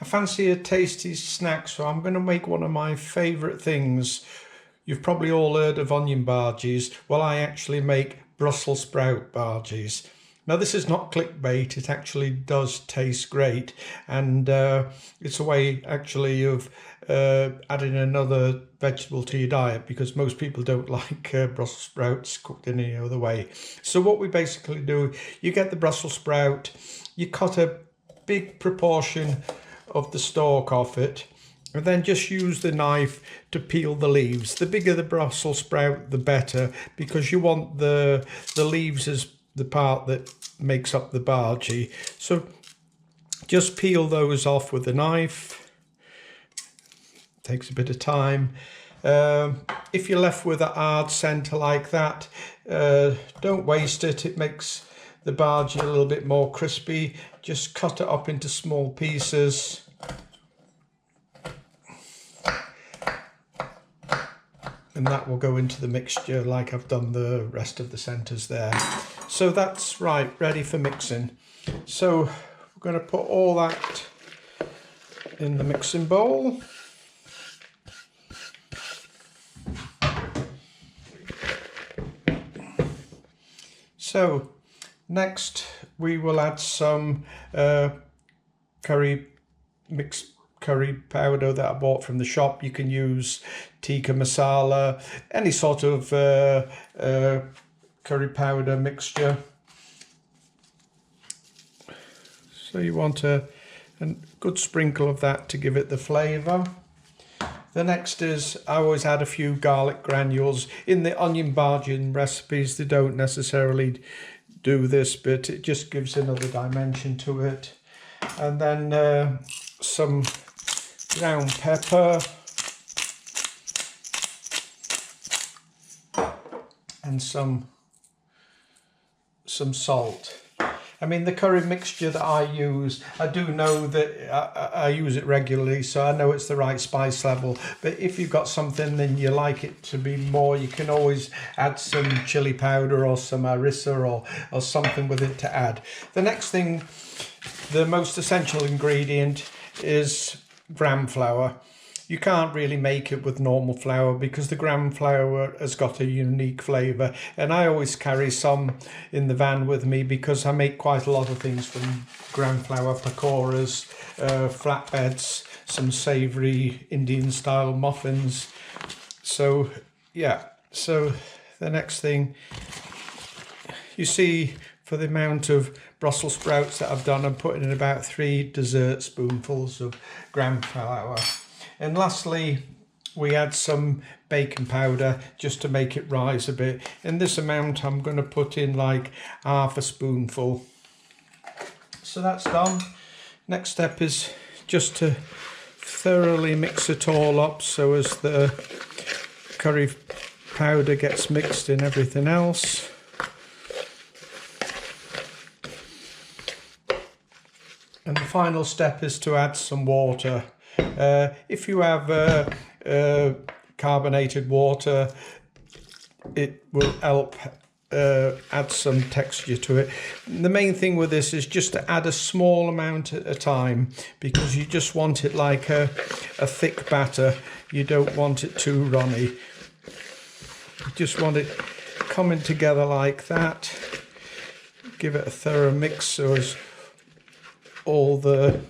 I fancy a tasty snack, so I'm going to make one of my favourite things. You've probably all heard of onion bhajis. Well, I actually make Brussels sprout bhajis. Now, this is not clickbait, it actually does taste great, and it's a way actually of adding another vegetable to your diet, because most people don't like Brussels sprouts cooked in any other way. So what we basically do, you get the Brussels sprout, you cut a big proportion of the stalk off it, and then just use the knife to peel the leaves. The bigger the Brussels sprout, the better, because you want the leaves as the part that makes up the bhaji. So just peel those off with a knife. Takes a bit of time. If you're left with a hard centre like that, don't waste it. It makes the bhaji a little bit more crispy. Just cut it up into small pieces. And that will go into the mixture like I've done the rest of the centres there. So that's right, ready for mixing. So we're going to put all that in the mixing bowl. So next we will add some mixed curry powder that I bought from the shop. You can use tikka masala, any sort of curry powder mixture. So you want a good sprinkle of that to give it the flavour. The next is, I always add a few garlic granules. In the onion bhaji recipes, they don't necessarily do this, but it just gives another dimension to it. And then some ground pepper and some salt. I mean, the curry mixture that I use, I do know that I use it regularly, so I know it's the right spice level. But if you've got something and you like it to be more, you can always add some chili powder or some harissa or something with it to add. The next thing, the most essential ingredient, is gram flour. You can't really make it with normal flour because the gram flour has got a unique flavour, and I always carry some in the van with me because I make quite a lot of things from gram flour: pakoras, flatbreads, some savoury Indian style muffins. So yeah, so the next thing, you see, for the amount of Brussels sprouts that I've done, I'm putting in about 3 dessert spoonfuls of gram flour. And lastly, we add some baking powder just to make it rise a bit. In this amount, I'm going to put in like half a spoonful. So that's done. Next step is just to thoroughly mix it all up so as the curry powder gets mixed in everything else. And the final step is to add some water. If you have carbonated water, it will help add some texture to it. The main thing with this is just to add a small amount at a time, because you just want it like a thick batter. You don't want it too runny. You just want it coming together like that. Give it a thorough mix so as all the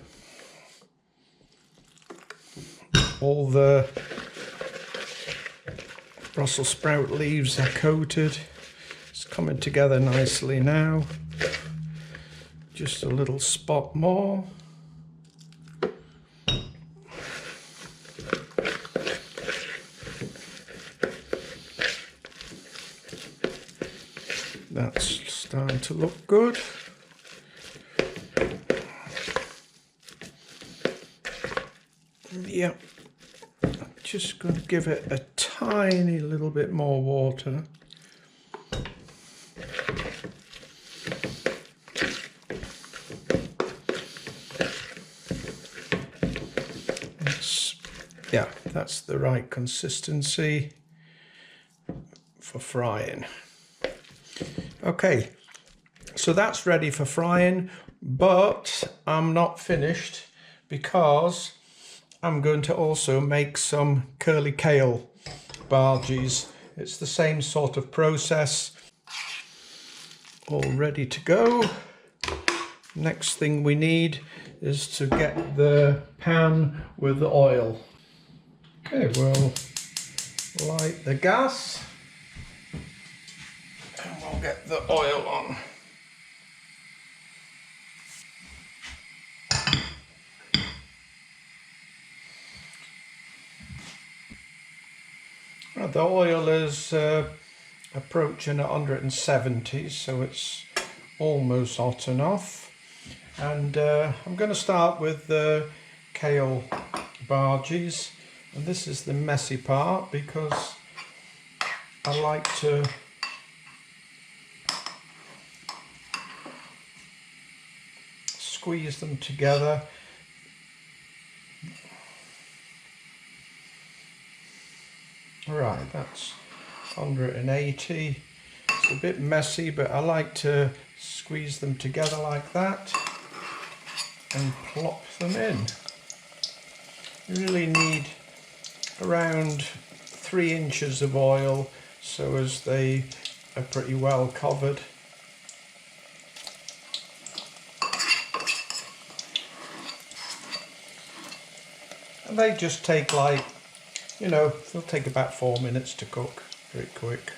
Brussels sprout leaves are coated. It's coming together nicely now. Just a little spot more. That's starting to look good. Yep. Just going to give it a tiny little bit more water. That's the right consistency for frying. Okay, so that's ready for frying, but I'm not finished, because I'm going to also make some curly kale bhajis. It's the same sort of process. All ready to go. Next thing we need is to get the pan with the oil. Okay, we'll light the gas and we'll get the oil on. The oil is approaching 170, so it's almost hot enough. And I'm going to start with the kale bhajis, and this is the messy part because I like to squeeze them together. Right, that's 180. It's a bit messy, but I like to squeeze them together like that and plop them in. You really need around 3 inches of oil so as they are pretty well covered. And they just take like, you know, they'll take about 4 minutes to cook, very quick.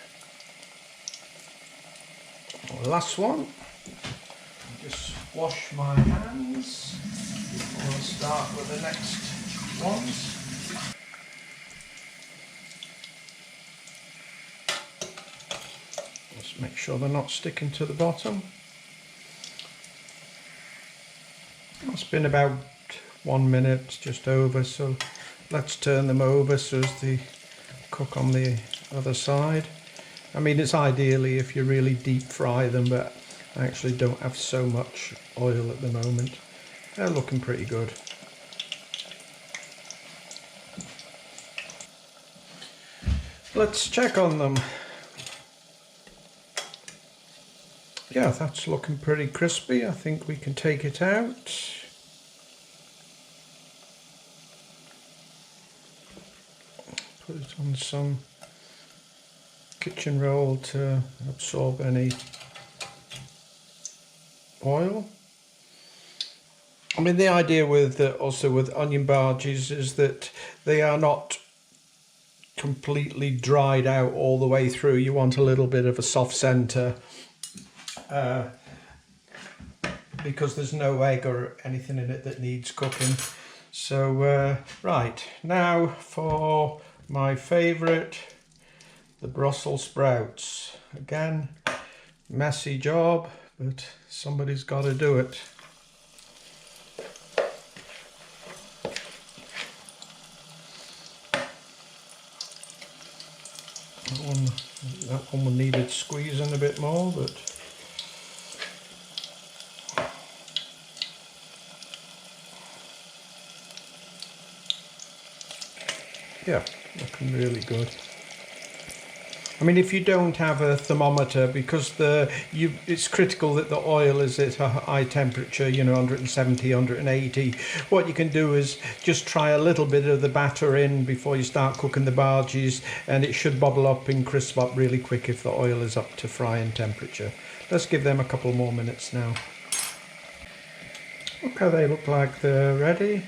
Last one, just wash my hands before I start with the next ones. Just make sure they're not sticking to the bottom. It's been about 1 minute, just over, so let's turn them over so as they cook on the other side. I mean, it's ideally if you really deep fry them, but I actually don't have so much oil at the moment. They're looking pretty good. Let's check on them. Yeah, that's looking pretty crispy. I think we can take it out. Put it on some kitchen roll to absorb any oil. I mean, the idea with also with onion bhajis is that they are not completely dried out all the way through. You want a little bit of a soft centre because there's no egg or anything in it that needs cooking. So right, now for my favourite, the Brussels sprouts. Again, messy job, but somebody's got to do it. That one needed squeezing a bit more, but yeah, looking really good. I mean, if you don't have a thermometer, because it's critical that the oil is at a high temperature, you know, 170, 180, what you can do is just try a little bit of the batter in before you start cooking the bhajis, and it should bubble up and crisp up really quick if the oil is up to frying temperature. Let's give them a couple more minutes now. Okay, they look like they're ready.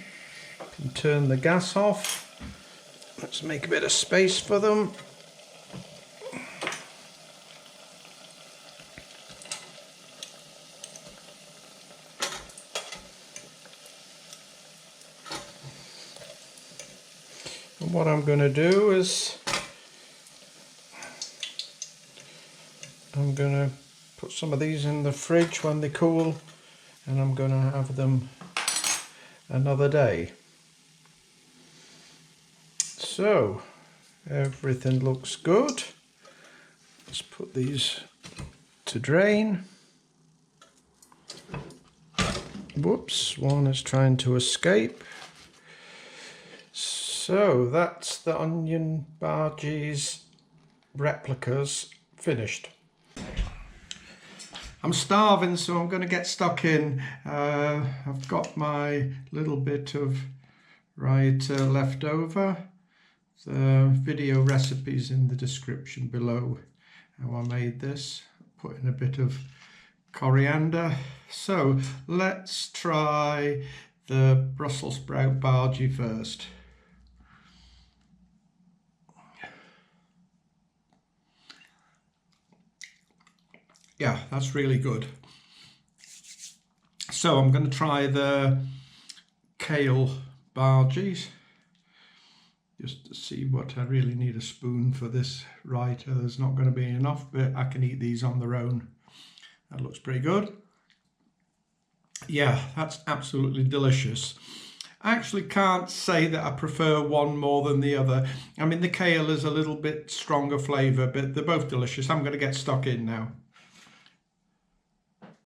You can turn the gas off. Let's make a bit of space for them. And what I'm going to do is I'm going to put some of these in the fridge when they cool, and I'm going to have them another day. So everything looks good. Let's put these to drain. Whoops, one is trying to escape. So that's the onion bhajis replicas finished. I'm starving, so I'm going to get stuck in. I've got my little bit of Raita left over. The video recipes in the description below how I made this. Put in a bit of coriander. So let's try the Brussels sprout bhaji first. Yeah, that's really good. So I'm going to try the kale bhajis, just to see what I really need a spoon for this Raita. There's not going to be enough, but I can eat these on their own. That looks pretty good. Yeah, that's absolutely delicious. I actually can't say that I prefer one more than the other. I mean, the kale is a little bit stronger flavour, but they're both delicious. I'm going to get stuck in now.